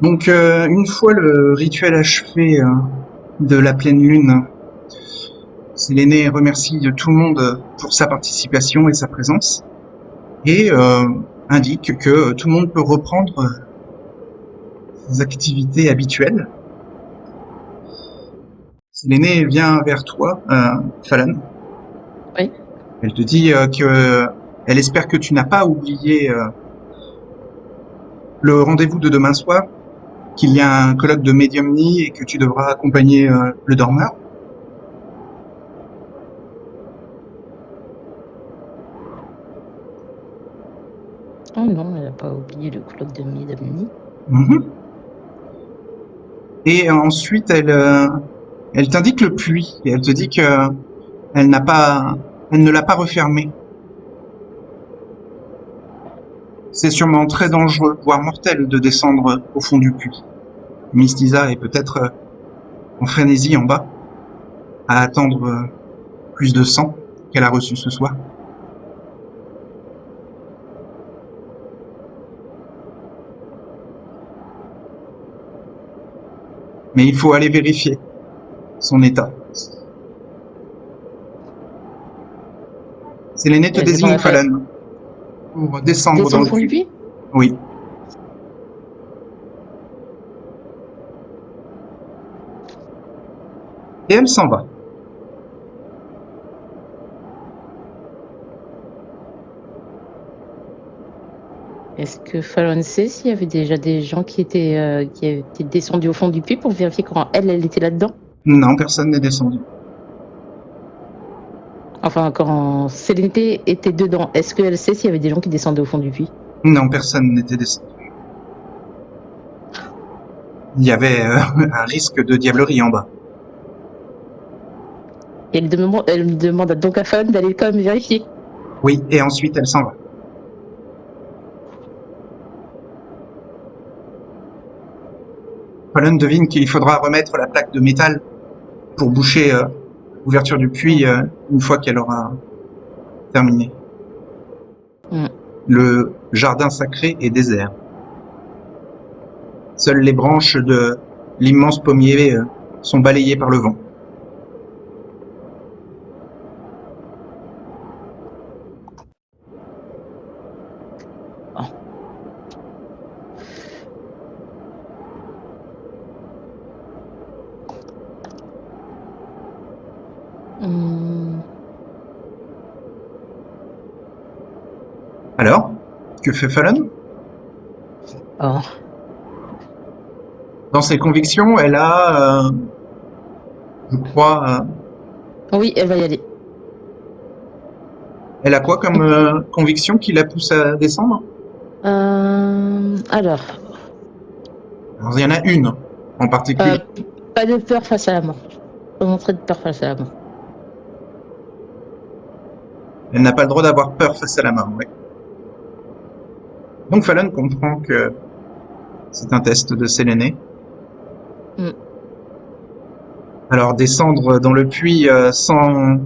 Donc, une fois le rituel achevé de la pleine lune, Séléné remercie tout le monde pour sa participation et sa présence et indique que tout le monde peut reprendre ses activités habituelles. Séléné vient vers toi, Falan. Oui. Elle te dit que elle espère que tu n'as pas oublié le rendez-vous de demain soir, qu'il y a un colloque de médiumnie et que tu devras accompagner le dormeur. Oh non, elle n'a pas oublié le colloque de Midamni. Mhm. Et ensuite, elle t'indique le puits et elle te dit que elle ne l'a pas refermé. C'est sûrement très dangereux, voire mortel, de descendre au fond du puits. Mystisa est peut-être en frénésie en bas, à attendre plus de sang qu'elle a reçu ce soir. Mais il faut aller vérifier son état. Séléné te désigne, Falan, pour descendre dans le fond du puits. puits. Oui. Et elle s'en va. Est-ce que Fallon sait s'il y avait déjà des gens qui étaient descendus au fond du puits pour vérifier quand elle était là-dedans? Non, personne n'est descendu. Enfin, quand Sélénité était dedans, est-ce qu'elle sait s'il y avait des gens qui descendaient au fond du puits? Non, personne n'était descendu. Il y avait un risque de diablerie en bas. Et elle demande donc à Fallon d'aller quand même vérifier. Oui, et ensuite elle s'en va. Fallon devine qu'il faudra remettre la plaque de métal pour boucher l'ouverture du puits une fois qu'elle aura terminé. Le jardin sacré est désert. Seules les branches de l'immense pommier sont balayées par le vent. Alors, que fait Fallon? Dans ses convictions, elle a, je crois... Oui, elle va y aller. Elle a quoi comme conviction qui la pousse à descendre? Alors, il y en a une en particulier. pas de peur face à la mort. Pas montrer de peur face à la mort. Elle n'a pas le droit d'avoir peur face à la mort, oui. Donc Fallon comprend que c'est un test de Séléné. Alors descendre dans le puits sans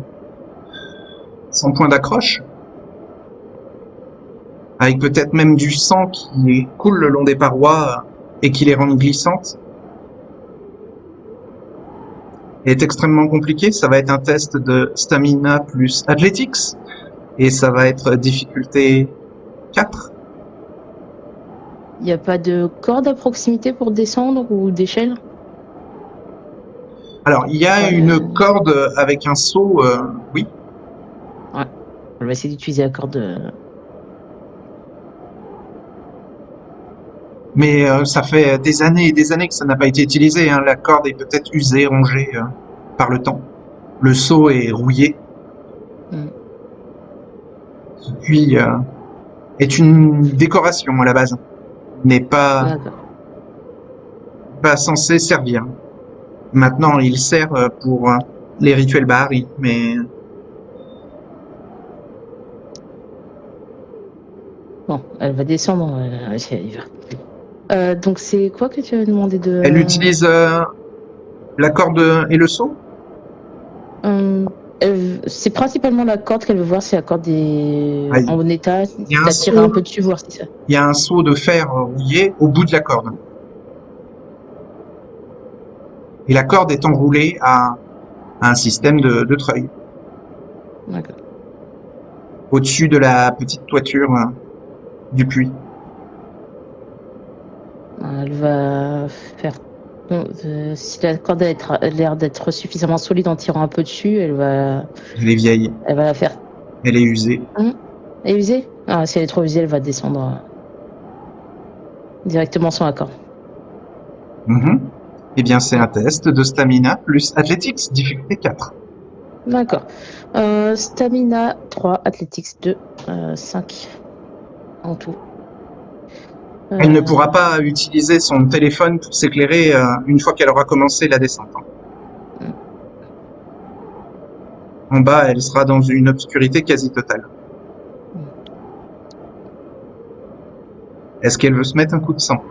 point d'accroche, avec peut-être même du sang qui coule le long des parois et qui les rend glissantes, est extrêmement compliqué. Ça va être un test de stamina plus athletics et ça va être difficulté 4. Il n'y a pas de corde à proximité pour descendre ou d'échelle? Alors, il y a une corde avec un seau, oui. Ouais, on va essayer d'utiliser la corde. Mais ça fait des années et des années que ça n'a pas été utilisé. Hein. La corde est peut-être usée, rongée par le temps. Le seau est rouillé. Ce puits est une décoration à la base, n'est pas censé servir. Maintenant, il sert pour les rituels Bahari, mais... Bon, elle va descendre, elle y va. Donc c'est quoi que tu as demandé de... Elle utilise la corde et le seau? C'est principalement la corde qu'elle veut voir si la corde est en bon état, la tirer un peu dessus, voir si ça... Il y a un seau de fer rouillé au bout de la corde. Et la corde est enroulée à un système de treuil D'accord. au-dessus de la petite toiture du puits. Elle va faire. Bon, si la corde a l'air d'être suffisamment solide en tirant un peu dessus, Elle est vieille, elle va la faire. elle est usée. Elle est usée? Ah, si elle est trop usée, elle va descendre directement sur la corde. Eh bien, c'est un test de stamina plus athletics, difficulté 4. D'accord. Stamina 3, Athletics 2, 5 en tout. Elle ne pourra pas utiliser son téléphone pour s'éclairer une fois qu'elle aura commencé la descente. En bas, elle sera dans une obscurité quasi totale. Est-ce qu'elle veut se mettre un coup de sang?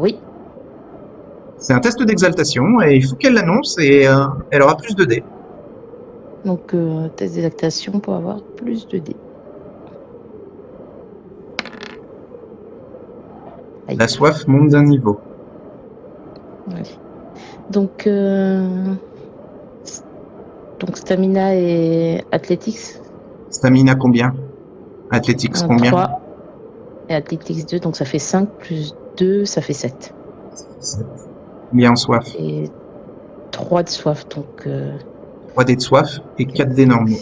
Oui. C'est un test d'exaltation et il faut qu'elle l'annonce et elle aura plus de dés. Donc, test d'exaltation pour avoir plus de dés. Aïe. La soif monte d'un niveau. Ouais. Donc, stamina et athletics. Stamina combien? Athletics combien? 3 et athletics 2, donc ça fait 5 plus 2, ça fait 7. 7. Combien en soif? Et 3 de soif, donc... 3 dés de soif et 4 dés normaux.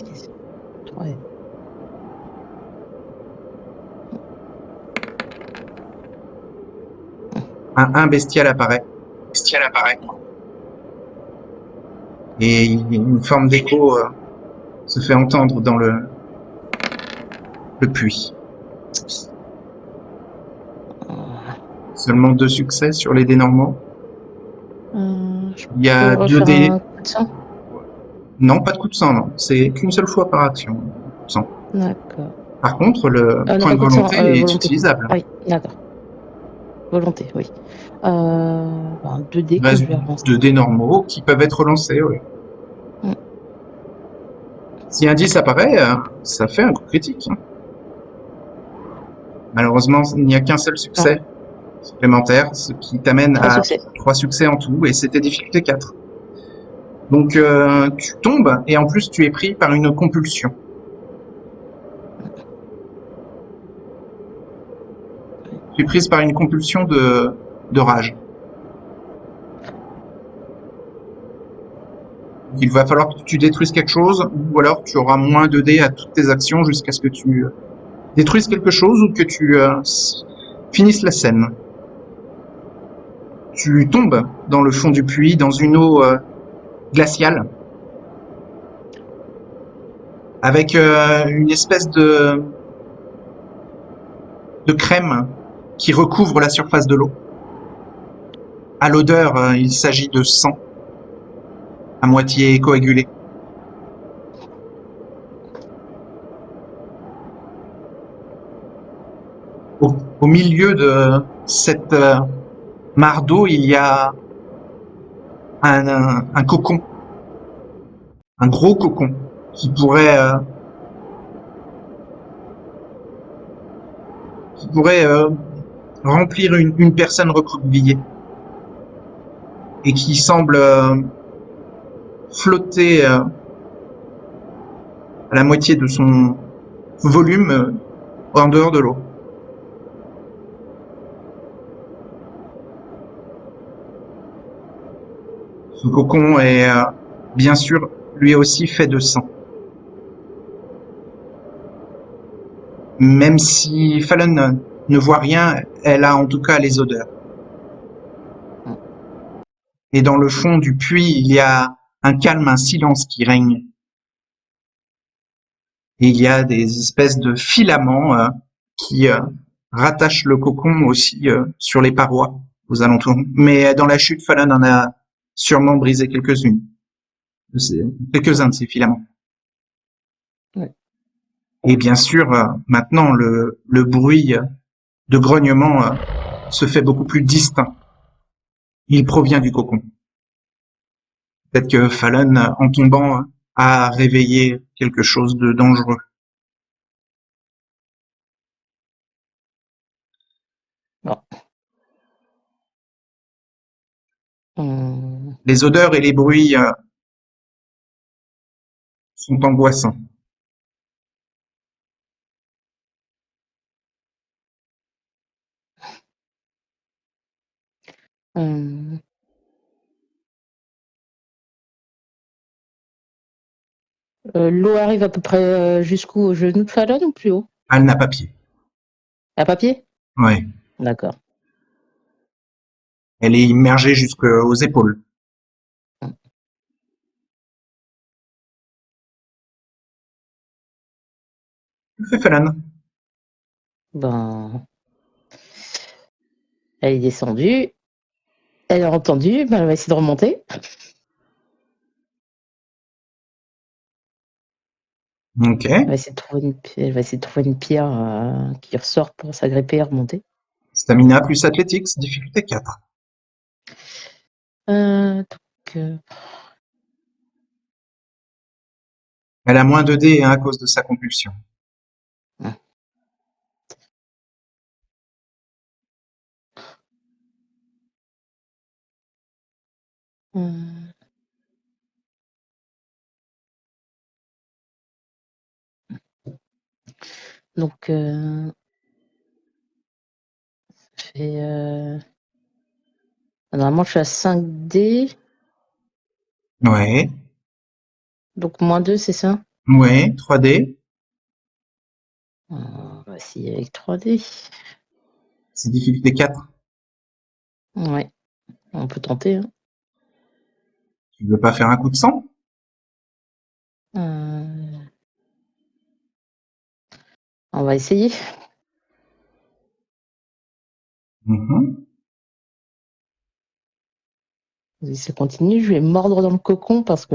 3. Un bestial apparaît. Et une forme d'écho se fait entendre dans le puits. Seulement 2 succès sur les dés normaux. Il y a 2 dés. Un coup de sang. Non, pas de coup de sang, non. C'est qu'une seule fois par action. Sang. D'accord. Par contre, le Non, point pas de coup de sang, volonté est volonté. utilisable. Oui, d'accord. Volonté, oui. 2 dés Il que reste je vais relancer. 2 dés normaux qui peuvent être relancés, oui. Si un 10 apparaît, ça fait un coup critique. Malheureusement, il n'y a qu'un seul succès supplémentaire, ce qui t'amène 3 à succès. 3 succès en tout, et c'était difficulté 4. Donc tu tombes, et en plus tu es pris par une compulsion. Tu es prise par une compulsion de rage. Il va falloir que tu détruises quelque chose, ou alors tu auras moins de dés à toutes tes actions jusqu'à ce que tu détruises quelque chose ou que tu finisses la scène. Tu tombes dans le fond du puits, dans une eau glaciale, avec une espèce de crème qui recouvre la surface de l'eau. À l'odeur, il s'agit de sang, à moitié coagulé. Au milieu de cette mare d'eau, il y a un cocon, un gros cocon, qui pourrait remplir une personne recroquevillée et qui semble flotter à la moitié de son volume en dehors de l'eau. Ce cocon est bien sûr lui aussi fait de sang. Même si Fallon ne voit rien, elle a en tout cas les odeurs. Et dans le fond du puits, il y a un calme, un silence qui règne. Et il y a des espèces de filaments qui rattachent le cocon aussi sur les parois aux alentours. Mais dans la chute, Fallon en a sûrement brisé quelques-uns de ces filaments. Ouais. Et bien sûr, maintenant, le bruit de grognement se fait beaucoup plus distinct. Il provient du cocon. Peut-être que Fallon, en tombant, a réveillé quelque chose de dangereux. Bon. Hum, Les odeurs et les bruits sont angoissants. hum. L'eau arrive à peu près jusqu'où? Au genou de Fallon ou plus haut? Elle n'a pas pied. À papier? Ouais. D'accord. Elle est immergée jusqu'aux épaules. Hum. Que fait Fallon? Ben, elle est descendue, elle a entendu, ben, elle va essayer de remonter. Ok. Elle va essayer de trouver une pierre qui ressort pour s'agripper et remonter. Stamina plus athletics, difficulté 4. Donc, Elle a moins de dés à cause de sa compulsion. hum. Donc, normalement, je suis à 5D, Ouais. donc -2, c'est ça? Ouais. 3D. On va essayer avec 3D. C'est difficulté 4. Ouais, on peut tenter. Hein. Tu veux pas faire un coup de sang? Euh, on va essayer. Mhm. Si ça continue, je vais mordre dans le cocon parce que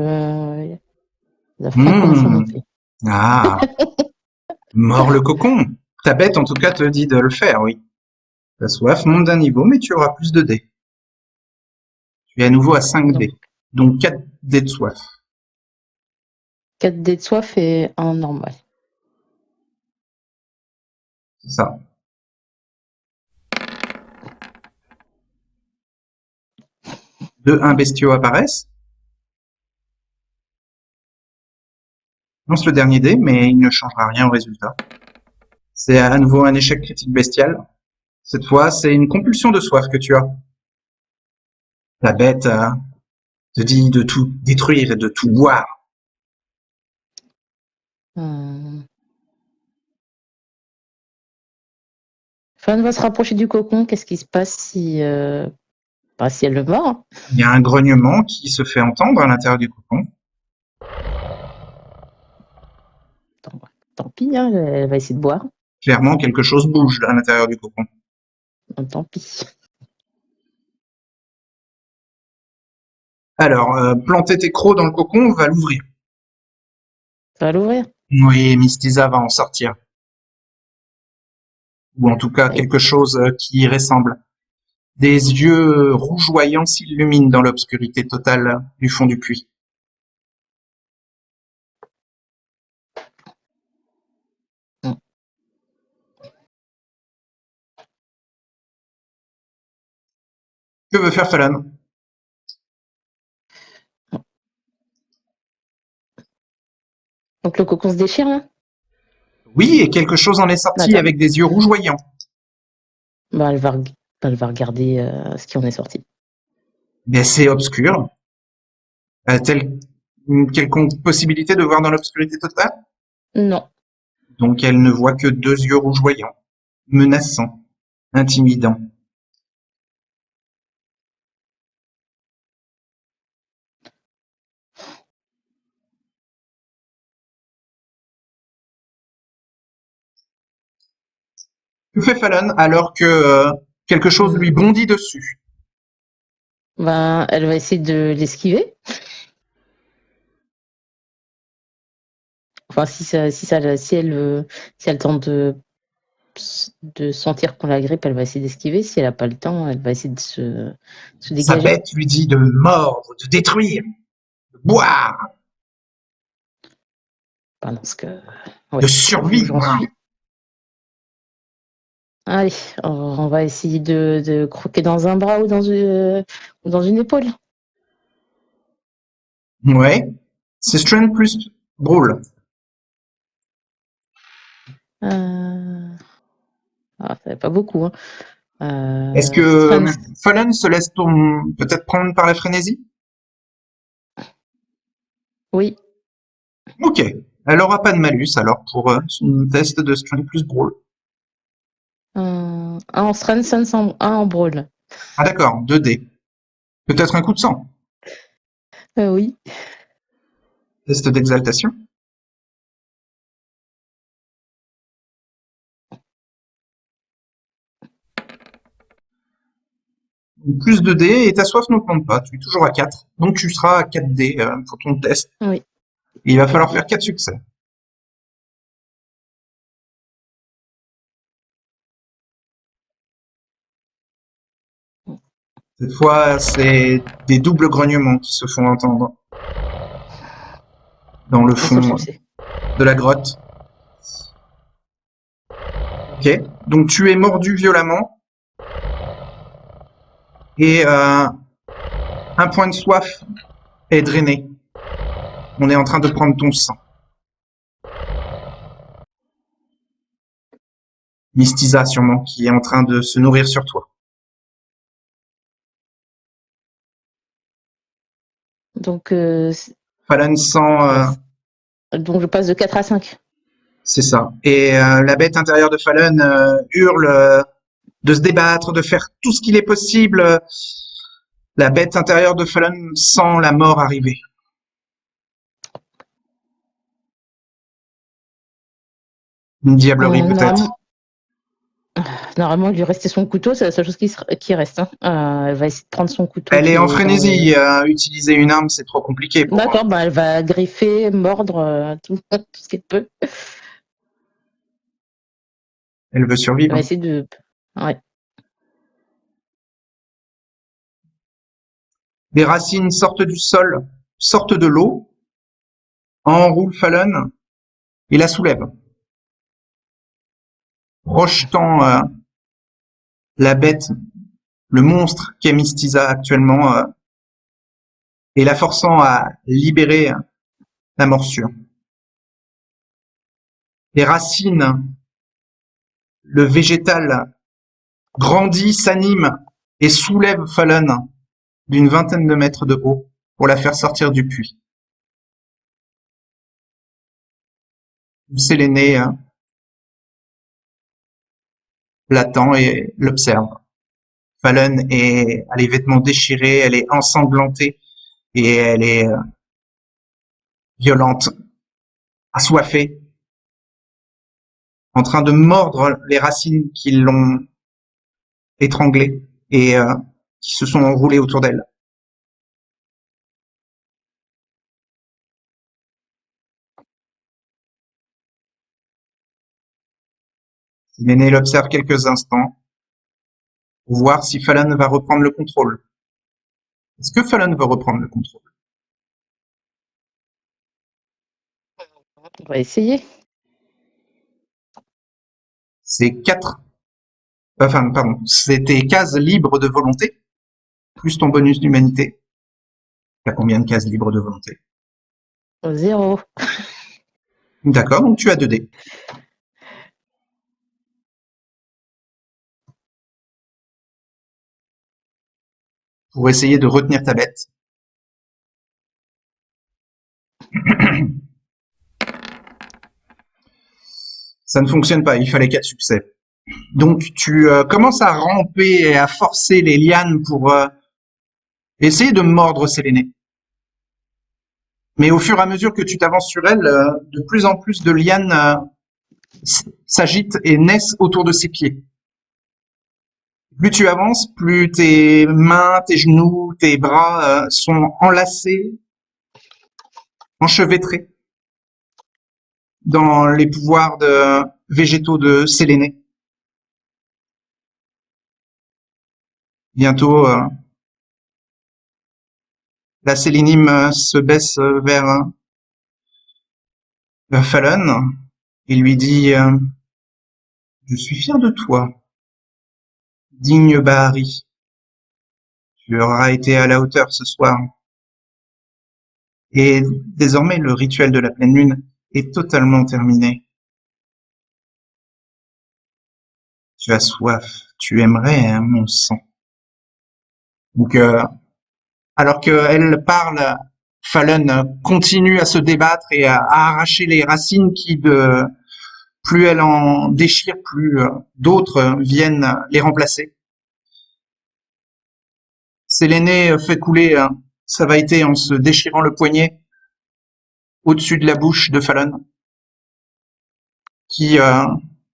la faim commence à Mmh. monter. Ah. Mord le cocon. Ta bête, en tout cas, te dit de le faire, oui. Ta soif monte d'un niveau, mais tu auras plus de dés. Tu es à nouveau à 5 Donc, dés. Donc 4 dés de soif. 4 dés de soif et un normal. C'est ça. Deux 1 bestiaux apparaissent. Lance le dernier dé, mais il ne changera rien au résultat. C'est à nouveau un échec critique bestial. Cette fois, c'est une compulsion de soif que tu as. La bête te dit de tout détruire et de tout boire. Euh... Fan va se rapprocher du cocon. Qu'est-ce qui se passe si elle le mord? Il y a un grognement qui se fait entendre à l'intérieur du cocon. Tant pis, hein, elle va essayer de boire. Clairement, quelque chose bouge à l'intérieur du cocon. Tant pis. Alors, planter tes crocs dans le cocon va l'ouvrir. Ça va l'ouvrir. Oui, Mystisa va en sortir. Ou en tout cas, Oui. quelque chose qui y ressemble. Des yeux rougeoyants s'illuminent dans l'obscurité totale du fond du puits. Mm. Que veut faire Fallon? Donc le cocon se déchire là? Oui, et quelque chose en est sorti Attends. avec des yeux rougeoyants. Bah, elle va regarder ce qui en est sorti. Mais c'est obscur. A-t-elle une quelconque possibilité de voir dans l'obscurité totale? Non. Donc elle ne voit que deux yeux rougeoyants, menaçants, intimidants. Que fait Fallon alors que quelque chose lui Mm. bondit dessus? Ben, elle va essayer de l'esquiver. Enfin, si elle tente de sentir qu'on la grippe, elle va essayer d'esquiver. Si elle n'a pas le temps, elle va essayer de se Sa dégager. bête lui dit de mordre, de détruire, de boire, Pendant ce que, de ouais, vu où j'en survivre. suis. Allez, on va essayer de croquer dans un bras ou dans une épaule. Ouais. C'est strength plus brawl. Ça fait pas beaucoup, hein. Est-ce que Strength, Fallen se laisse peut-être prendre par la frénésie? oui. Ok. Elle aura pas de malus alors pour son test de strength plus brawl. Un en strength, un en brawl. Ah d'accord, 2 dés. Peut-être un coup de sang. Oui. Test d'exaltation. Plus 2 dés et ta soif n'augmente pas. Tu es toujours à 4. Donc tu seras à 4 dés pour ton test. Oui. Et il va falloir faire 4 succès. Cette fois, c'est des doubles grognements qui se font entendre dans le Un seul fond succès. de la grotte. Ok. Donc tu es mordu violemment et un point de soif est drainé. On est en train de prendre ton sang. Mystiza sûrement qui est en train de se nourrir sur toi. Donc, Fallen sent, donc je passe de 4 à 5. c'est ça. Et la bête intérieure de Fallen hurle de se débattre, de faire tout ce qu'il est possible. La bête intérieure de Fallen sent la mort arriver. Une diablerie peut-être. Normalement, il lui restait son couteau, c'est la seule chose qui reste, hein. Elle va essayer de prendre son couteau Elle qui est en est dans le... frénésie. Utiliser une arme, c'est trop compliqué pour moi. D'accord, elle va griffer, mordre, tout, tout ce qu'elle peut. Elle veut Elle survivre. va essayer de... Ouais. Des racines sortent du sol, sortent de l'eau, enroulent Fallen et la soulèvent, projetant la bête, le monstre qu'est Mystiza actuellement, et la forçant à libérer la morsure. Les racines, le végétal grandit, s'anime et soulève Fallen d'une vingtaine de mètres de haut pour la faire sortir du puits. Séléné l'attend et l'observe. Fallen a les vêtements déchirés, elle est ensanglantée et elle est violente, assoiffée, en train de mordre les racines qui l'ont étranglée et qui se sont enroulées autour d'elle. Séléné l'observe quelques instants pour voir si Fallen va reprendre le contrôle. Est-ce que Fallen va reprendre le contrôle? On va essayer. C'est c'est tes cases libres de volonté, plus ton bonus d'humanité. T'as combien de cases libres de volonté? 0. D'accord, donc tu as 2 dés. Pour essayer de retenir ta bête. Ça ne fonctionne pas, il fallait 4 succès. Donc tu commences à ramper et à forcer les lianes pour essayer de mordre Séléné. Mais au fur et à mesure que tu t'avances sur elle, de plus en plus de lianes s'agitent et naissent autour de ses pieds. Plus tu avances, plus tes mains, tes genoux, tes bras sont enlacés, enchevêtrés dans les pouvoirs végétaux de Séléné. Bientôt, la Sélénime se baisse vers Fallen et lui dit « Je suis fier de toi. Digne Bahari, tu auras été à la hauteur ce soir. Et désormais, le rituel de la pleine lune est totalement terminé. Tu as soif, tu aimerais mon sang. Donc, alors qu'elle parle, Fallon continue à se débattre et à arracher les racines plus elle en déchire, plus d'autres viennent les remplacer. Séléné fait couler sa vailleté en se déchirant le poignet au-dessus de la bouche de Fallon, qui,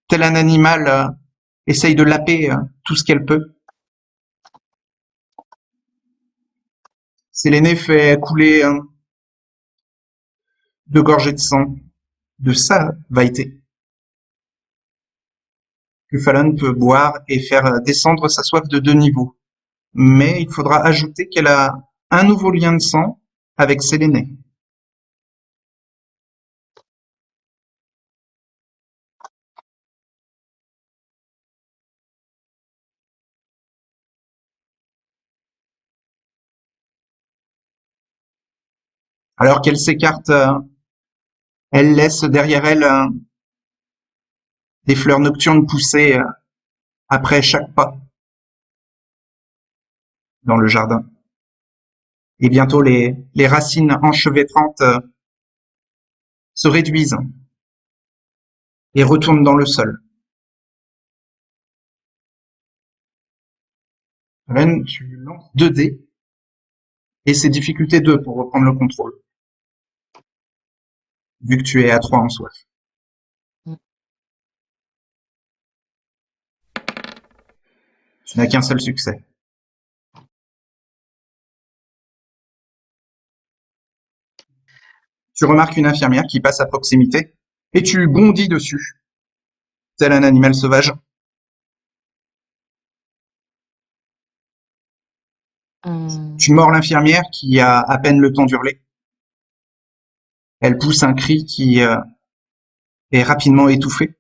tel un animal, essaye de laper tout ce qu'elle peut. Séléné fait couler 2 gorgées de sang de sa vailleté, que Fallon peut boire et faire descendre sa soif de 2 niveaux. Mais il faudra ajouter qu'elle a un nouveau lien de sang avec Séléné. Alors qu'elle s'écarte, elle laisse derrière elle des fleurs nocturnes pousser après chaque pas dans le jardin. Et bientôt les racines enchevêtrantes se réduisent et retournent dans le sol. Ren, tu lances 2 dés et c'est difficulté 2 pour reprendre le contrôle, vu que tu es à 3 en soif. Tu n'as qu'un seul succès. Tu remarques une infirmière qui passe à proximité et tu bondis dessus, tel un animal sauvage. Tu mords l'infirmière qui a à peine le temps d'hurler. Elle pousse un cri qui est rapidement étouffé.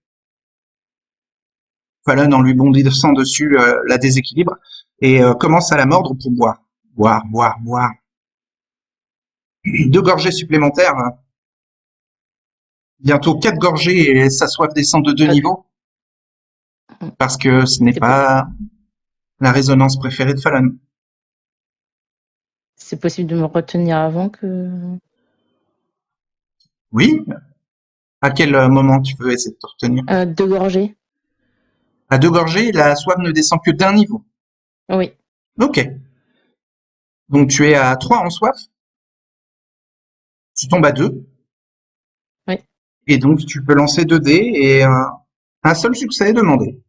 Fallon, en lui bondissant dessus, la déséquilibre et commence à la mordre pour boire. Boire, boire, boire. 2 gorgées supplémentaires. Bientôt 4 gorgées et sa soif descend de 2 niveaux. Parce que ce n'est pas la résonance préférée de Fallon. C'est possible de me retenir avant que... Oui. À quel moment tu veux essayer de te retenir? 2 gorgées. À 2 gorgées, la soif ne descend que d'1 niveau. Oui. Ok. Donc tu es à 3 en soif. Tu tombes à 2. Oui. Et donc tu peux lancer 2 dés et un seul succès est demandé.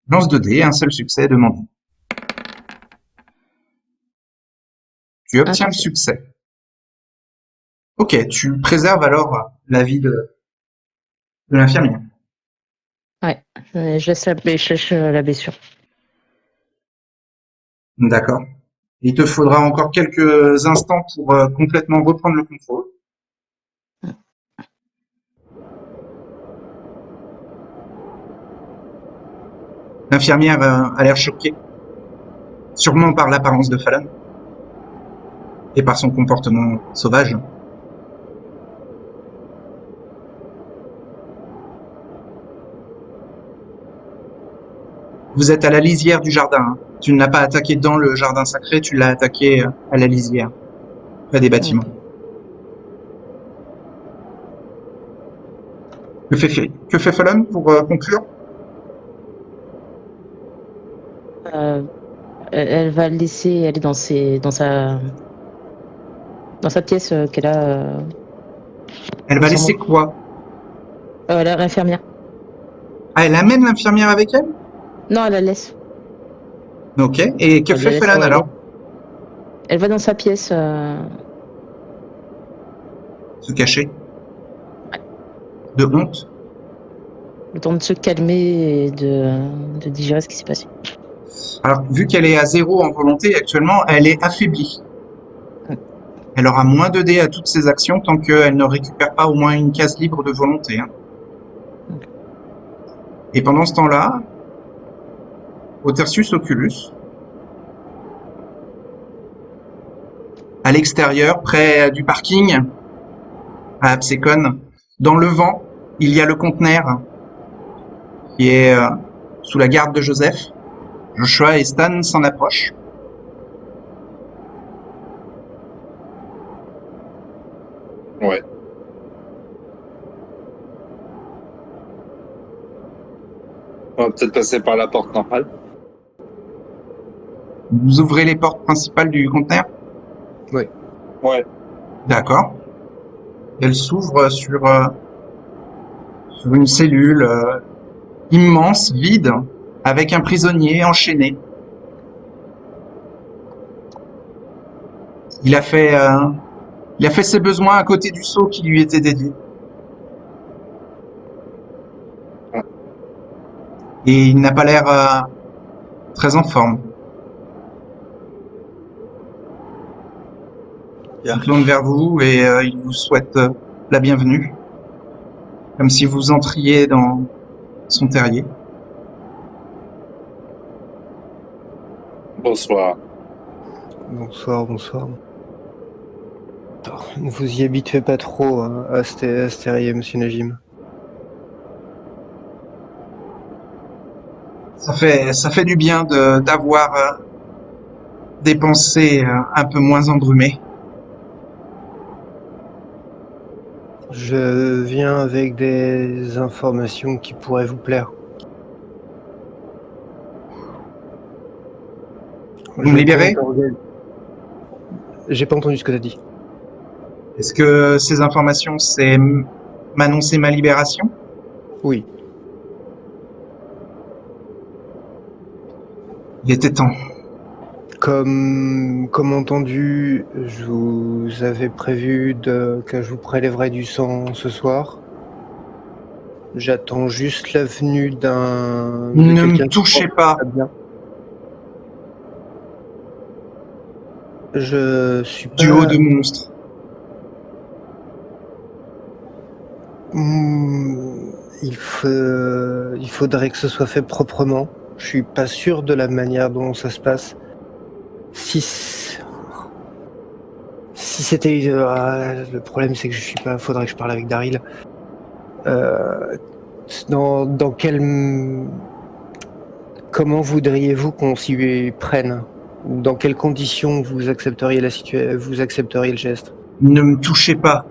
Lance 2 dés, un seul succès est demandé. Tu obtiens le succès. Ok, tu préserves alors la vie de l'infirmière. Ouais, je laisse la blessure. D'accord. Il te faudra encore quelques instants pour complètement reprendre le contrôle. L'infirmière a l'air choquée, sûrement par l'apparence de Fallon et par son comportement sauvage. Vous êtes à la lisière du jardin. Hein. Tu ne l'as pas attaqué dans le jardin sacré, tu l'as attaqué à la lisière, près des bâtiments. Que fait Fallon pour conclure? Elle va le laisser aller dans sa pièce qu'elle a. Elle va laisser quoi? L'infirmière. Ah, elle amène l'infirmière avec elle? Non, elle la laisse. Ok. Et que fait Fallon alors? Elle va dans sa pièce. Se cacher? De honte? Le temps de se calmer et de digérer ce qui s'est passé. Alors, vu qu'elle est à 0 en volonté actuellement, elle est affaiblie. Elle aura moins de dés à toutes ses actions tant qu'elle ne récupère pas au moins une case libre de volonté. Hein. Et pendant ce temps-là, Otersus Oculus, à l'extérieur, près du parking, à Absecon, dans le vent, il y a le conteneur qui est sous la garde de Joseph. Joshua et Stan s'en approchent. Ouais. On va peut-être passer par la porte normale. Vous ouvrez les portes principales du conteneur? Oui. Ouais. D'accord. Elle s'ouvre sur une cellule immense, vide, avec un prisonnier enchaîné. Il a fait ses besoins à côté du seau qui lui était dédié. Et il n'a pas l'air très en forme. Il tourne vers vous et il vous souhaite la bienvenue. Comme si vous entriez dans son terrier. Bonsoir. Bonsoir. Ne vous y habituez pas trop hein, à ce terrier, monsieur Najim. Ça fait du bien d'avoir des pensées un peu moins embrumées. Je viens avec des informations qui pourraient vous plaire. Vous me libérez? J'ai pas entendu ce que t'as dit. Est-ce que ces informations, c'est m'annoncer ma libération? Oui. Il était temps. Comme entendu, je vous avais prévu que je vous prélèverais du sang ce soir. J'attends juste la venue d'un... Ne me touchez pas. Bien. Je suis pas... Duo de monstres. Il faudrait que ce soit fait proprement. Je suis pas sûr de la manière dont ça se passe. Si c'était... le problème c'est que je suis pas... Faudrait que je parle avec Daryl. Dans quel... Comment voudriez-vous qu'on s'y prenne? Dans quelles conditions vous accepteriez vous accepteriez le geste? Ne me touchez pas.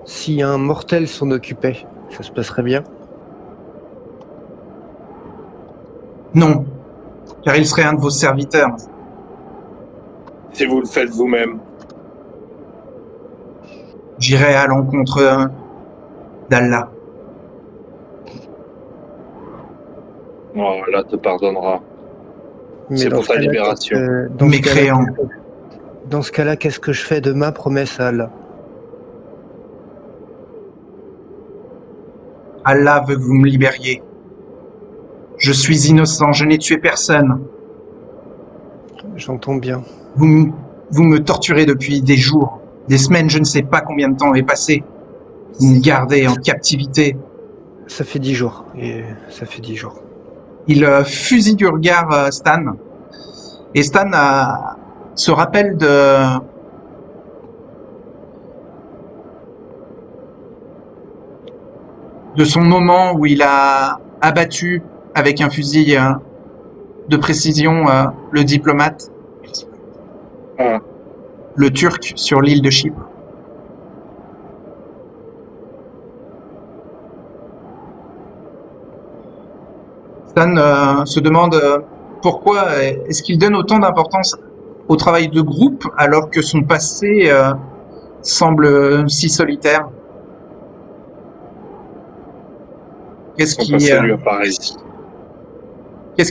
Si un mortel s'en occupait, ça se passerait bien? Non, car il serait un de vos serviteurs. Si vous le faites vous-même. J'irai à l'encontre d'Allah. Oh, Allah te pardonnera. Mais C'est dans pour ce ta cas-là, libération. Mécréant. Dans ce cas-là, qu'est-ce que je fais de ma promesse à Allah? Allah veut que vous me libériez. Je suis innocent, je n'ai tué personne. J'entends bien. Vous me torturez depuis des jours, des semaines, je ne sais pas combien de temps est passé. Vous me gardez en captivité. Ça fait 10 jours. Et ça fait 10 jours. Il fusille du regard Stan. Et Stan se rappelle de son moment où il a abattu avec un fusil de précision le diplomate, le Turc, sur l'île de Chypre. Stan se demande pourquoi est-ce qu'il donne autant d'importance au travail de groupe alors que son passé semble si solitaire. Qu'est-ce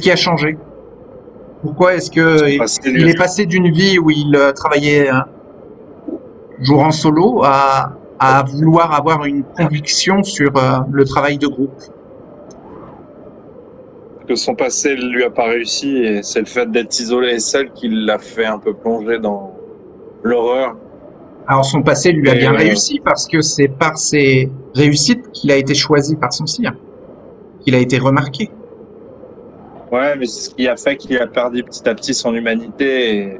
qui a changé? Pourquoi est-ce que il est passé d'une vie où il travaillait jour en solo à vouloir avoir une conviction sur le travail de groupe? que son passé lui a pas réussi et c'est le fait d'être isolé et seul qui l'a fait un peu plonger dans l'horreur. Alors son passé lui a Et, bien réussi parce que c'est par ses réussites qu'il a été choisi par son sire, qu'il a été remarqué. Ouais, mais c'est ce qui a fait qu'il a perdu petit à petit son humanité. Et...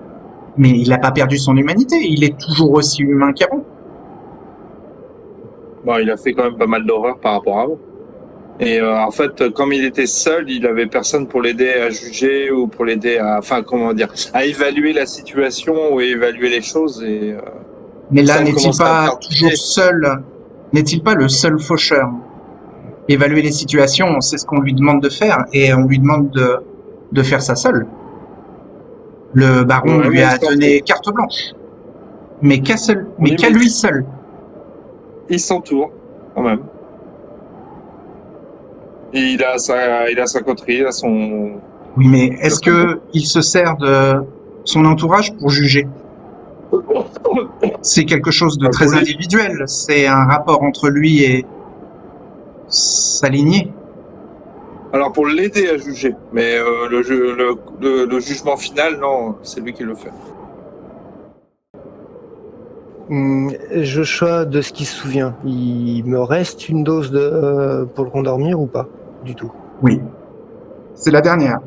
Mais il n'a pas perdu son humanité, il est toujours aussi humain qu'avant. Bon, il a fait quand même pas mal d'horreur par rapport à vous. Et en fait, comme il était seul, il avait personne pour l'aider à juger ou pour l'aider à, enfin, comment dire, à évaluer la situation ou évaluer les choses. Et Mais là, ça n'est-il commence à pas perdre toujours pied. seul? N'est-il pas le seul faucheur? Évaluer les situations, c'est ce qu'on lui demande de faire, et on lui demande de faire ça seul. Le baron Ouais, lui mais a donné carte blanche. Mais qu'à lui seul. Il s'entoure, quand même. Et il a sa coterie, il a son... Oui, mais est-ce que il se sert de son entourage pour juger? C'est quelque chose de très individuel. C'est un rapport entre lui et sa lignée. Alors pour l'aider à juger, mais le jugement final, non, c'est lui qui le fait. Joshua, de ce qu'il se souvient, il me reste une dose pour le rendormir ou pas? Du tout. Oui. C'est la dernière.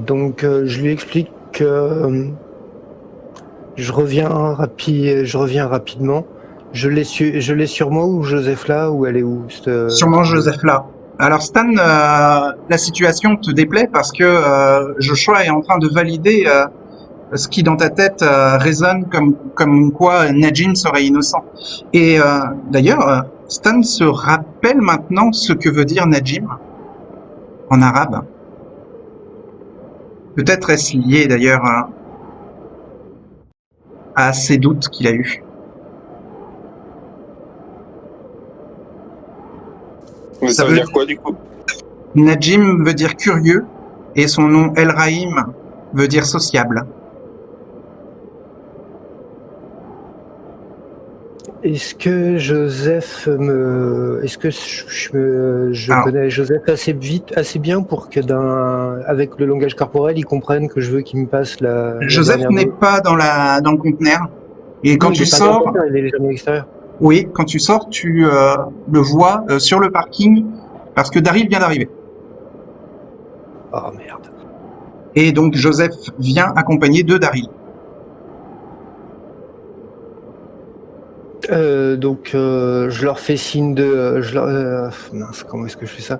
Donc je lui explique que je reviens rapidement. Je l'ai sur moi ou Joseph là ou elle est où Sûrement Joseph là. Alors Stan, la situation te déplaît parce que Joshua est en train de valider ce qui dans ta tête résonne comme quoi Najim serait innocent. Et d'ailleurs, Stan se rappelle maintenant ce que veut dire Najim en arabe. Peut-être est-ce lié d'ailleurs à ces doutes qu'il a eus. Mais ça veut dire quoi du coup? Najim veut dire curieux et son nom El Rahim veut dire sociable. Est-ce que Joseph est-ce que je connais Joseph assez bien pour que avec le langage corporel, il comprenne que je veux qu'il me passe la Joseph n'est pas dans le conteneur. Et quand tu sors, il est jamais extérieur. Oui, quand tu sors, tu le vois sur le parking parce que Daryl vient d'arriver. Oh merde. Et donc Joseph vient accompagné de Daryl. Donc je leur fais signe de... mince, comment est-ce que je fais ça?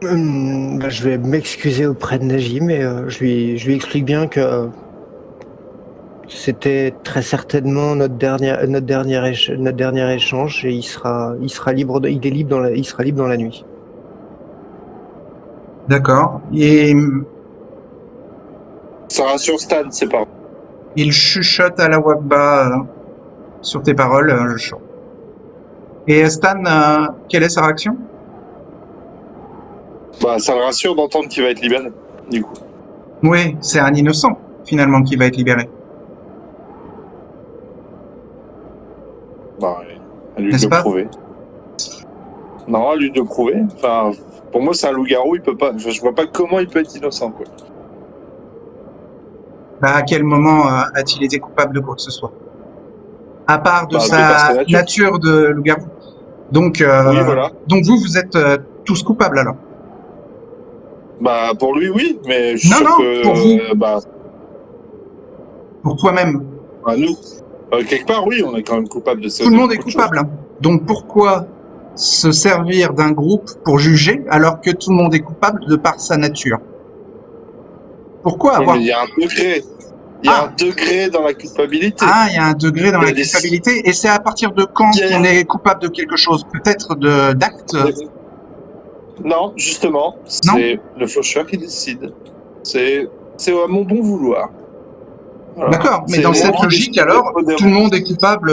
Je vais m'excuser auprès de Najim et je lui explique bien que c'était très certainement notre dernier échange et il sera libre il sera libre dans la nuit. D'accord. Et Ça rassure Stan, c'est pas. il chuchote à la voix bas sur tes paroles, je chante. Et Stan, quelle est sa réaction? Bah, ça le rassure d'entendre qu'il va être libéré, du coup. Oui, c'est un innocent finalement qui va être libéré. Bah, à lui de N'est-ce le pas? prouver. Non, à lui de le prouver. Enfin, pour moi, c'est un loup-garou, il peut pas. Je vois pas comment il peut être innocent, quoi. Bah, à quel moment a-t-il été coupable de quoi que ce soit? À part de Bah, de sa par sa nature de loup-garou. Donc, Oui, voilà. donc vous êtes tous coupables alors? Bah, pour lui, oui, mais je suis Non, sûr non, que. pour vous. Bah, Pour toi-même. nous. Quelque part, oui, on est quand même coupable de ça. Tout le monde est coupable. Hein. Donc pourquoi se servir d'un groupe pour juger alors que tout le monde est coupable de par sa nature? Pourquoi Oui, avoir... mais il y a un degré. Il y a un degré dans la culpabilité. Ah, il y a un degré dans la culpabilité. Et c'est à partir de quand on est coupable de quelque chose? Peut-être d'actes? Non, justement, c'est le faucheur qui décide. C'est à mon bon vouloir. Voilà. D'accord, mais dans cette logique, alors, tout le monde est coupable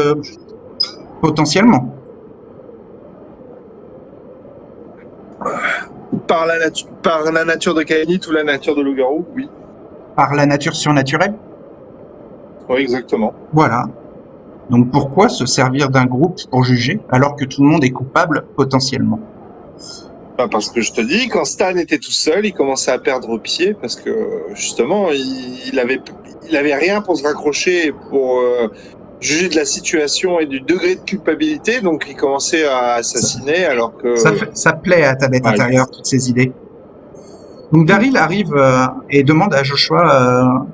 potentiellement. Par la nature de Kainit ou la nature de loup-garou, oui. Par la nature surnaturelle? Oui, exactement. Voilà. Donc pourquoi se servir d'un groupe pour juger alors que tout le monde est coupable potentiellement? Parce que je te dis, quand Stan était tout seul, il commençait à perdre pied parce que justement, il avait rien pour se raccrocher, pour juger de la situation et du degré de culpabilité, donc il commençait à assassiner alors que... Ça plaît à ta bête intérieure, toutes ces idées. Donc Daryl arrive et demande à Joshua...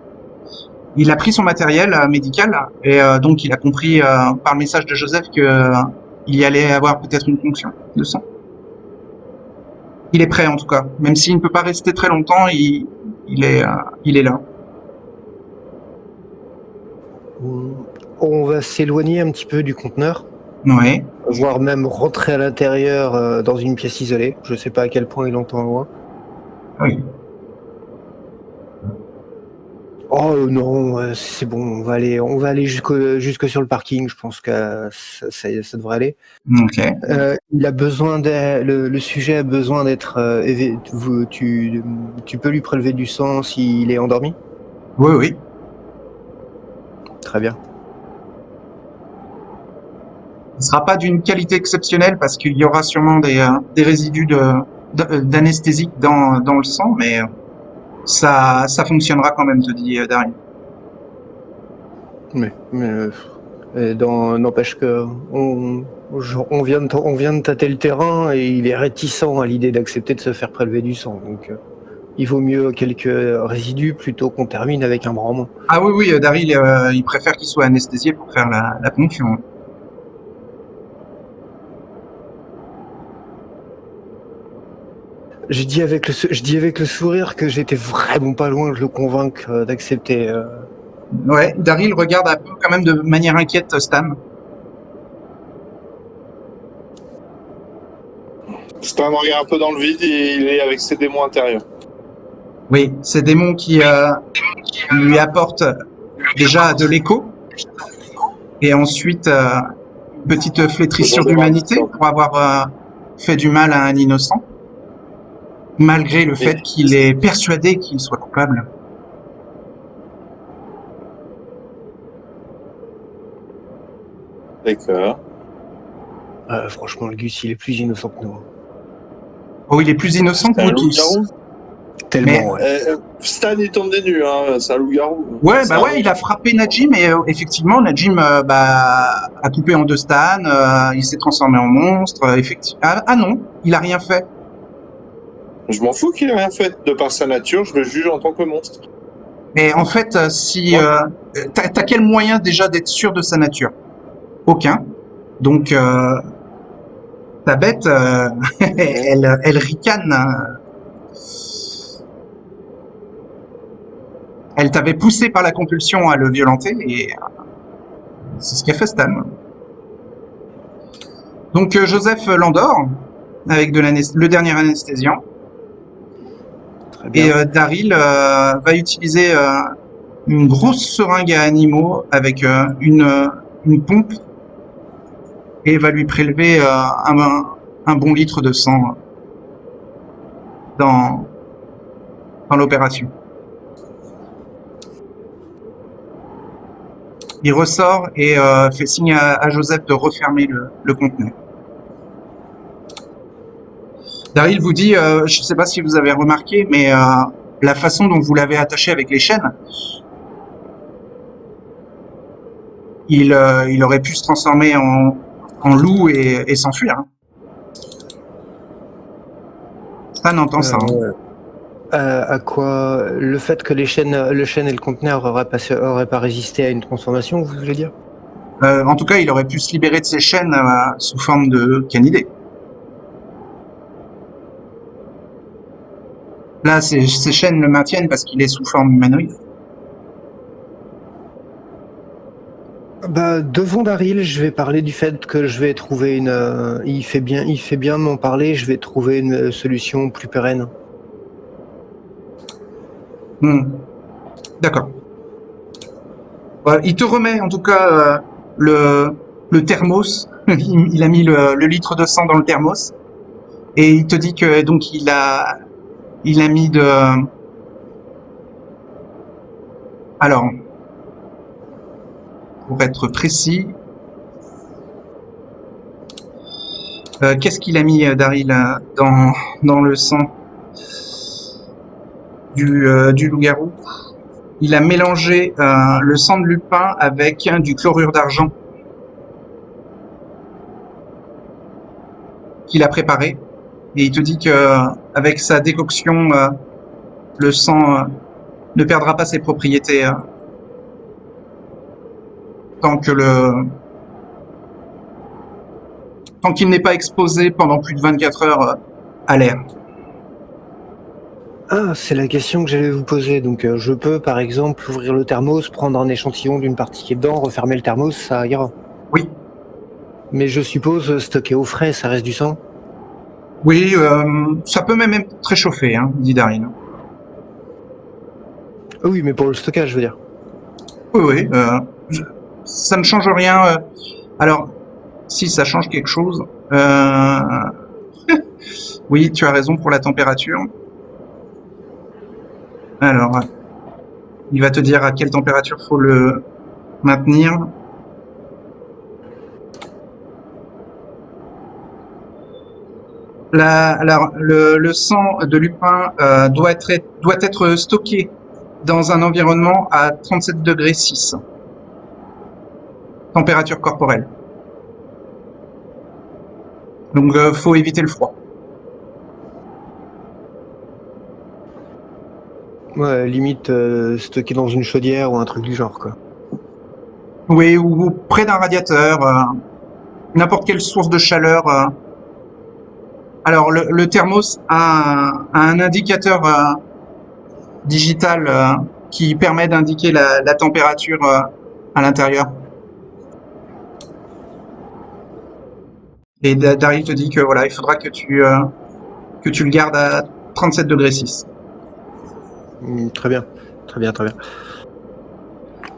il a pris son matériel médical et donc il a compris par le message de Joseph que il y allait avoir peut-être une ponction de sang. Il est prêt en tout cas, même s'il ne peut pas rester très longtemps, il est là. On va s'éloigner un petit peu du conteneur, Ouais. voire même rentrer à l'intérieur dans une pièce isolée. Je sais pas à quel point il entend loin. Oui. Oh non, c'est bon, on va aller jusque sur le parking. Je pense que ça devrait aller. Ok. Il a besoin le sujet a besoin d'être. Tu peux lui prélever du sang s'il est endormi? Oui, oui. Très bien. Ce sera pas d'une qualité exceptionnelle parce qu'il y aura sûrement des résidus d'anesthésique dans le sang, mais ça fonctionnera quand même, te dit Daryl. Mais n'empêche que on vient de tâter le terrain et il est réticent à l'idée d'accepter de se faire prélever du sang. Donc il vaut mieux quelques résidus plutôt qu'on termine avec un bras en moins. Ah oui, oui, Daryl, il préfère qu'il soit anesthésié pour faire la ponction. Je dis avec le sourire que j'étais vraiment pas loin de le convaincre d'accepter. Ouais, Daryl regarde un peu quand même de manière inquiète Stan. Stan regarde un peu dans le vide et il est avec ses démons intérieurs. Oui, ces démons qui lui apportent déjà de l'écho et ensuite une petite flétrissure d'humanité pour avoir fait du mal à un innocent, malgré le fait qu'il est persuadé qu'il soit coupable. D'accord. Franchement, le Gus, il est plus innocent que nous. Oh, il est plus innocent que nous tous. Tellement, Mais, Stan, il tombe des nues, hein, c'est un loup-garou. Ouais, bah ouais, il a frappé Najim et effectivement, Najim a coupé en deux Stan, il s'est transformé en monstre, effectivement. Ah non, il a rien fait. Je m'en fous qu'il ait rien fait. De par sa nature, je le juge en tant que monstre. Mais en fait, si t'as quel moyen déjà d'être sûr de sa nature? Aucun. Donc ta bête, elle ricane. Elle t'avait poussé par la compulsion à le violenter et c'est ce qu'a fait Stan. Donc Joseph l'endort avec le dernier anesthésiant. Et Daryl va utiliser une grosse seringue à animaux avec une pompe et va lui prélever un bon litre de sang dans l'opération. Il ressort et fait signe à Joseph de refermer le conteneur. Daryl vous dit, je ne sais pas si vous avez remarqué, mais la façon dont vous l'avez attaché avec les chaînes, il aurait pu se transformer en loup et s'enfuir. Hein. Stan entend ça. Hein. À quoi le fait que le chêne et le conteneur auraient pas résisté à une transformation, vous voulez dire? En tout cas, il aurait pu se libérer de ses chaînes sous forme de canidé. Là, ces chaînes le maintiennent parce qu'il est sous forme humanoïde. Devant Daryl, je vais parler du fait que je vais trouver il fait bien m'en parler. Je vais trouver une solution plus pérenne. D'accord. Il te remet en tout cas le thermos. Il a mis le litre de sang dans le thermos et il te dit que donc il a mis de... Alors, pour être précis. Qu'est-ce qu'il a mis, Daryl, dans le sang du loup-garou? Il a mélangé le sang de Lupin avec du chlorure d'argent qu'il a préparé. Et il te dit que avec sa décoction, le sang ne perdra pas ses propriétés tant qu'il n'est pas exposé pendant plus de 24 heures à l'air. Ah, c'est la question que j'allais vous poser. Donc, je peux, par exemple, ouvrir le thermos, prendre un échantillon d'une partie qui est dedans, refermer le thermos, ça ira. Oui. Mais je suppose, stocké au frais, ça reste du sang? Oui, ça peut même être réchauffé, hein, dit Daryl. Oui, mais pour le stockage, je veux dire. Oui, ça ne change rien. Alors, si ça change quelque chose, oui, tu as raison pour la température. Alors, il va te dire à quelle température faut le maintenir. Le sang de Lupin doit être stocké dans un environnement à 37 degrés 6. Température corporelle. Donc, faut éviter le froid. Ouais, limite stocké dans une chaudière ou un truc du genre, quoi. Oui, ou près d'un radiateur, n'importe quelle source de chaleur. Alors, le thermos a un indicateur digital qui permet d'indiquer la température à l'intérieur. Et Daryl te dit que voilà, il faudra que tu le gardes à 37 degrés 6. Très bien, très bien, très bien.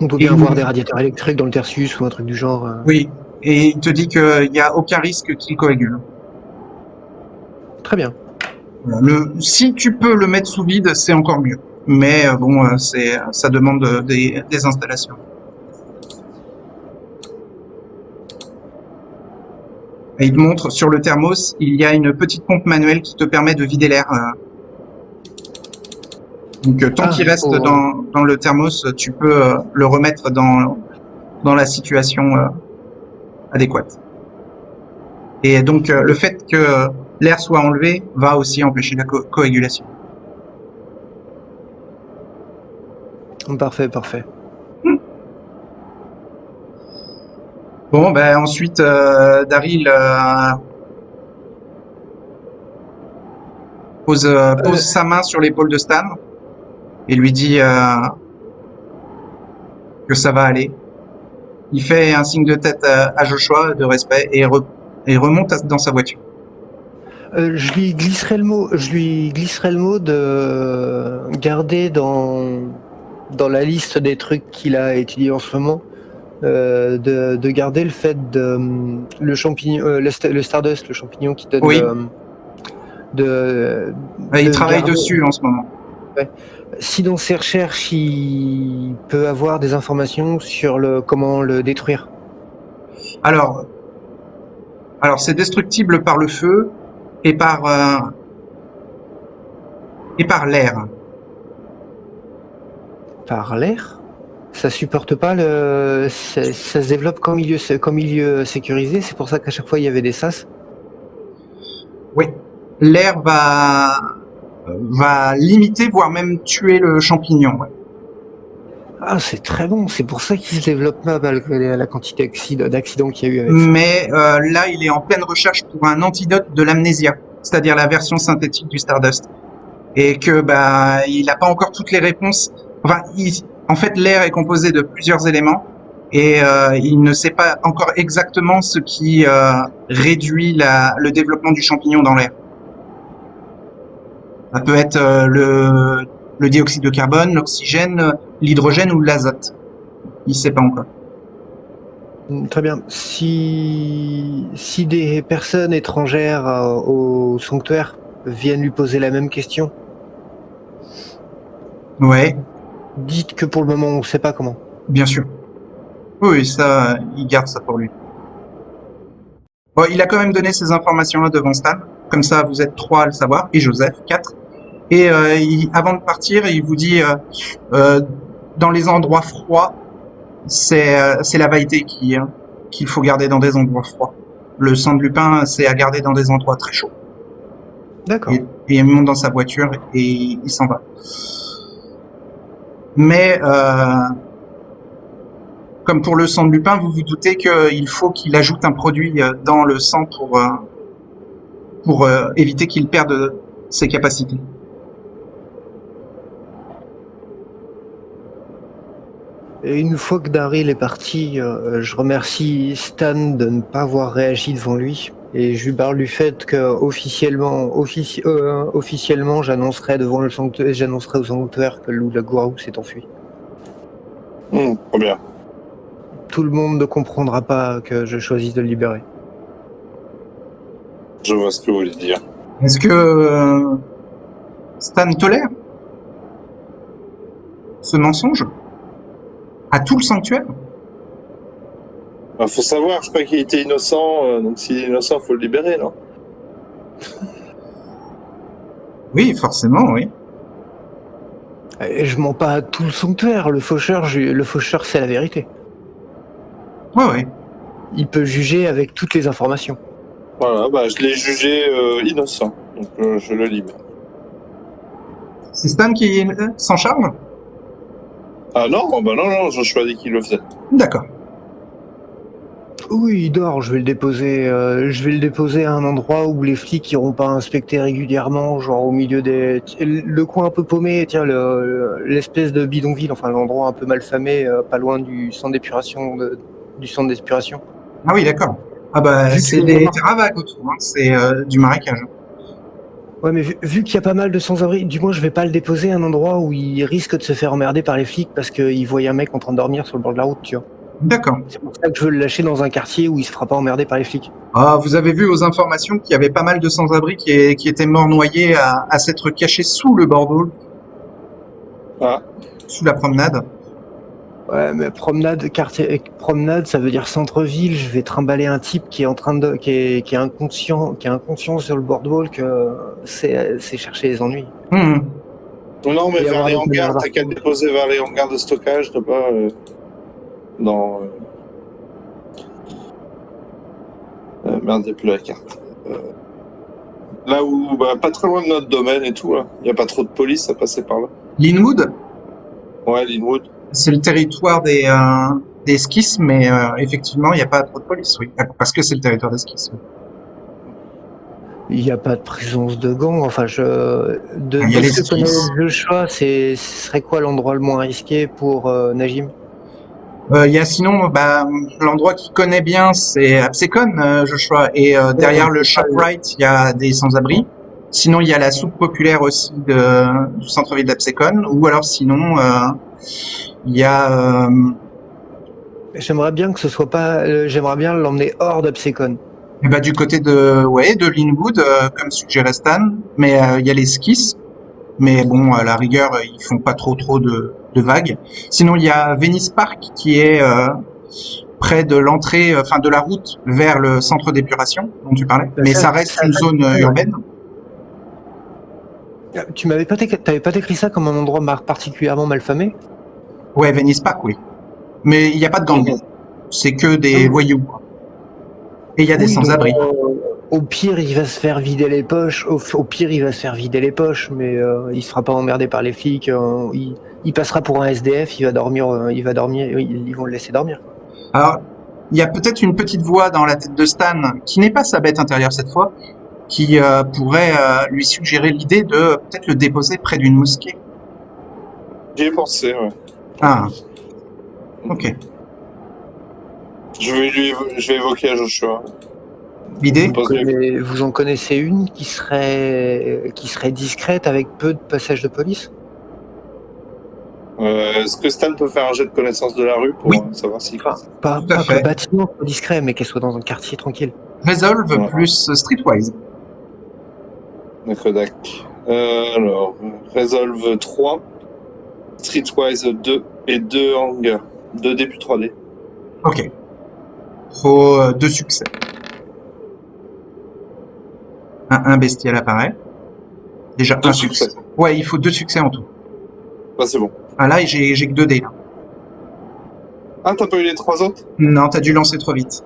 On peut bien avoir des radiateurs électriques dans le Tertius ou un truc du genre. Oui, et il te dit qu'il n'y a aucun risque qu'il coagule. Très bien. Si tu peux le mettre sous vide, c'est encore mieux. Mais bon, ça demande des installations. Et il te montre sur le thermos, il y a une petite pompe manuelle qui te permet de vider l'air. Donc tant qu'il reste dans le thermos, tu peux le remettre dans la situation adéquate. Et donc le fait que l'air soit enlevé va aussi empêcher la coagulation. Parfait, parfait. Bon, ben ensuite, Daryl pose sa main sur l'épaule de Stan et lui dit que ça va aller. Il fait un signe de tête à Joshua de respect et remonte dans sa voiture. Je lui glisserai le mot de garder dans la liste des trucs qu'il a étudié en ce moment, de garder le fait de le champignon, le Stardust, le champignon qui donne. Oui. Il travaille dessus en ce moment. Ouais. Si dans ses recherches, il peut avoir des informations sur comment le détruire. Alors c'est destructible par le feu et par l'air. Par l'air? Ça supporte pas ça se développe comme milieu sécurisé, c'est pour ça qu'à chaque fois il y avait des sas. Oui. L'air va limiter, voire même tuer le champignon. Ouais. Ah, c'est très bon, c'est pour ça qu'il se développe mal malgré la quantité d'accidents qu'il y a eu avec ça. Mais là, il est en pleine recherche pour un antidote de l'amnésia, c'est-à-dire la version synthétique du Stardust. Et que il n'a pas encore toutes les réponses. Enfin, en fait, l'air est composé de plusieurs éléments et il ne sait pas encore exactement ce qui réduit le développement du champignon dans l'air. Ça peut être le dioxyde de carbone, l'oxygène, l'hydrogène ou l'azote. Il ne sait pas encore. Très bien. Si des personnes étrangères au sanctuaire viennent lui poser la même question, ouais. Dites que pour le moment on ne sait pas comment. Bien sûr. Oui, ça, il garde ça pour lui. Bon, il a quand même donné ces informations-là devant Stan. Comme ça, vous êtes 3 à le savoir, et Joseph, 4. Et avant de partir, il vous dit, dans les endroits froids, c'est la vailleté qu'il faut garder dans des endroits froids. Le sang de Lupin, c'est à garder dans des endroits très chauds. D'accord. Et il monte dans sa voiture et il s'en va. Mais comme pour le sang de Lupin, vous vous doutez qu'il faut qu'il ajoute un produit dans le sang pour éviter qu'il perde ses capacités. Et une fois que Daryl est parti, je remercie Stan de ne pas avoir réagi devant lui. Et je lui parle du fait que officiellement, j'annoncerai aux sanctuaires que Lou Lagourou s'est enfui. Trop bien. Tout le monde ne comprendra pas que je choisisse de le libérer. Je vois ce que vous voulez dire. Est-ce que Stan tolère ce mensonge à tout le sanctuaire? Faut savoir, je crois qu'il était innocent, donc s'il est innocent, faut le libérer, non? Oui, forcément, oui. Et je mens pas à tout le sanctuaire. Le faucheur, c'est la vérité. Ouais. Il peut juger avec toutes les informations. Voilà, je l'ai jugé innocent, donc je le libère. C'est Stan qui s'en charge? Ah non, non, je choisis qui le faisait. D'accord. Oui, il dort. Je vais le déposer à un endroit où les flics iront pas inspecter régulièrement, genre au milieu le coin un peu paumé, tiens, l'espèce de bidonville, enfin l'endroit un peu malfamé, pas loin du centre d'épuration. Ah oui, d'accord. Ah bah, c'est des terrains vagues autour, hein. C'est du marécage. Ouais, mais vu qu'il y a pas mal de sans-abri, du moins je vais pas le déposer à un endroit où il risque de se faire emmerder par les flics parce qu'il voit un mec en train de dormir sur le bord de la route, tu vois. D'accord. C'est pour ça que je veux le lâcher dans un quartier où il se fera pas emmerder par les flics. Ah, vous avez vu aux informations qu'il y avait pas mal de sans-abri qui étaient morts noyés à s'être cachés sous le Bordeaux, sous la promenade. Ouais, mais promenade, ça veut dire centre-ville. Je vais trimballer un type qui est inconscient sur le boardwalk, que c'est chercher les ennuis. Non, mais vers les hangars, t'as qu'à déposer vers les hangars de stockage, t'as pas dans. Merde, y'a plus la carte. Là où, pas très loin de notre domaine et tout, là. Y a pas trop de police à passer par là. Linwood? Ouais, Linwood. C'est le territoire des skis, mais effectivement, il n'y a pas trop de police, oui. Parce que c'est le territoire des skis. Oui. Il n'y a pas de présence de gang. Enfin, Il y a les skis. Le choix, ce serait quoi l'endroit le moins risqué pour Najim? Il y a sinon, l'endroit qu'il connaît bien, c'est Absecon, Joshua. Et derrière le ShopRite, il y a des sans-abri. Sinon, il y a la soupe populaire aussi du centre-ville d'Absecon. Ou alors, sinon, il y a. J'aimerais bien que ce soit pas. J'aimerais bien l'emmener hors d'Absecon. Et du côté de Linwood, comme suggérait Stan. Mais il y a les skis. Mais bon, à la rigueur, ils font pas trop de vagues. Sinon, il y a Venice Park qui est près de l'entrée, de la route vers le centre d'épuration dont tu parlais. Mais ça reste une zone urbaine. T'avais pas décrit ça comme un endroit particulièrement malfamé? Ouais, Venice Park, oui. Mais il n'y a pas de gang. C'est que des voyous. Et il y a des sans-abri. Au pire, il va se faire vider les poches. Mais il se fera pas emmerder par les flics. Il passera pour un SDF. Il va dormir. Ils vont le laisser dormir. Alors, il y a peut-être une petite voix dans la tête de Stan qui n'est pas sa bête intérieure cette fois, qui pourrait lui suggérer l'idée de peut-être le déposer près d'une mosquée. J'y ai pensé, ouais. Ah. Ok. Je vais évoquer à Joshua. L'idée? Vous en connaissez une qui serait discrète avec peu de passages de police? Est-ce que Stan peut faire un jet de connaissance de la rue pour savoir s'il pas que le bâtiment soit discret, mais qu'elle soit dans un quartier tranquille. Resolve plus Streetwise. D'accord. Alors, Resolve 3, Streetwise 2 et 2 hangars. 2D plus 3D. Ok. Faut 2 succès. Un bestial apparaît. Déjà 2 un succès. succès. Ouais, il faut 2 succès en tout. Bah, c'est bon. Ah là, j'ai que 2 dés. Là. Ah, t'as pas eu les 3 autres? Non, t'as dû lancer trop vite.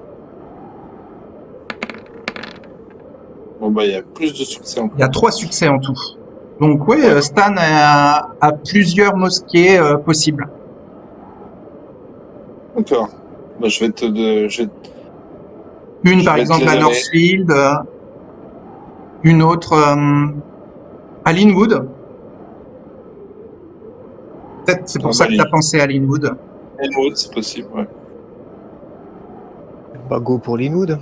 Bon, bah, il y a plus de succès encore. Il y a 3 succès en tout. Donc ouais, Ouais. Stan a plusieurs mosquées possibles. D'accord. Bah, je vais te... Une Je par vais te exemple les à donner. Northfield, une autre à Linwood. Peut-être c'est pour Ah, ça bah, que t'as pensé à Linwood. Elwood, c'est possible, ouais. Bah, go pour Linwood.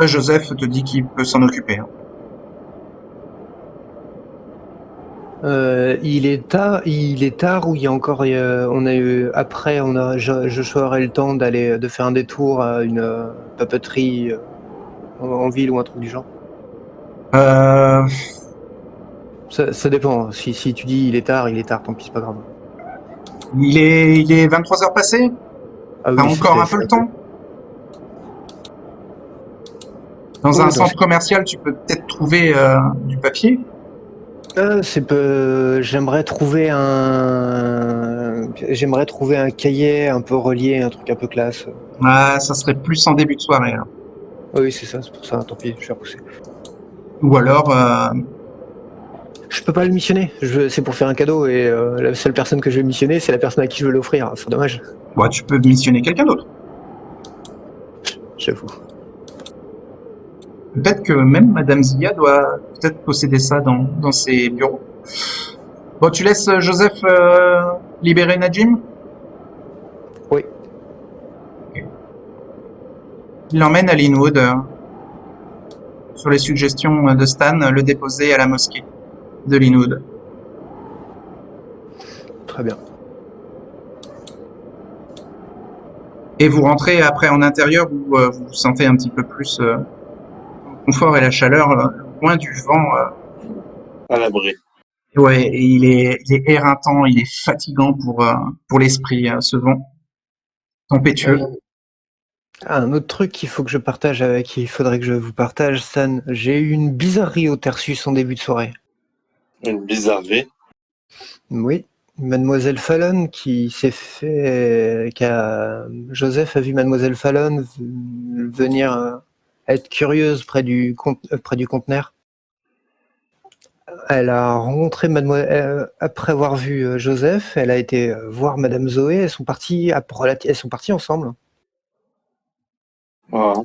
Joseph te dit qu'il peut s'en occuper. Hein. Il est tard ou il y a encore, on a eu, après, Joshua aurait le temps de faire un détour à une papeterie en ville ou un truc du genre. Euh, Ça dépend. Si tu dis il est tard, tant pis, c'est pas grave. il est 23 heures passées. Ah T'as oui, encore un c'est peu le temps. Dans Oui, un centre commercial, tu peux peut-être trouver du papier. J'aimerais trouver un cahier un peu relié, un truc un peu classe. Ah, ça serait plus en début de soirée. Hein. Oui, c'est ça, c'est pour ça, tant pis, je vais repousser. Ou alors, Je peux pas le missionner, c'est pour faire un cadeau et la seule personne que je vais missionner, c'est la personne à qui je veux l'offrir. C'est dommage, bah, tu peux missionner quelqu'un d'autre. j'avoue. Peut-être que même Madame Zia doit peut-être posséder ça dans ses bureaux. Bon, tu laisses Joseph libérer Najim. Oui. Il l'emmène à Linwood, sur les suggestions de Stan, le déposer à la mosquée de Linwood. Très bien. Et vous rentrez après en intérieur où vous vous sentez un petit peu plus le confort et la chaleur, loin du vent. À l'abri. Ouais, et il est éreintant, il est fatigant pour l'esprit, ce vent tempétueux. Un autre truc qu'il faut que je partage il faudrait que je vous partage, Stan. J'ai eu une bizarrerie au Tersus en début de soirée. Une bizarrerie. Oui. Mademoiselle Fallon Joseph a vu Mademoiselle Fallon venir être curieuse près du conteneur. Elle a rencontré après avoir vu Joseph, elle a été voir Madame Zoé, elles sont parties ensemble. Voilà.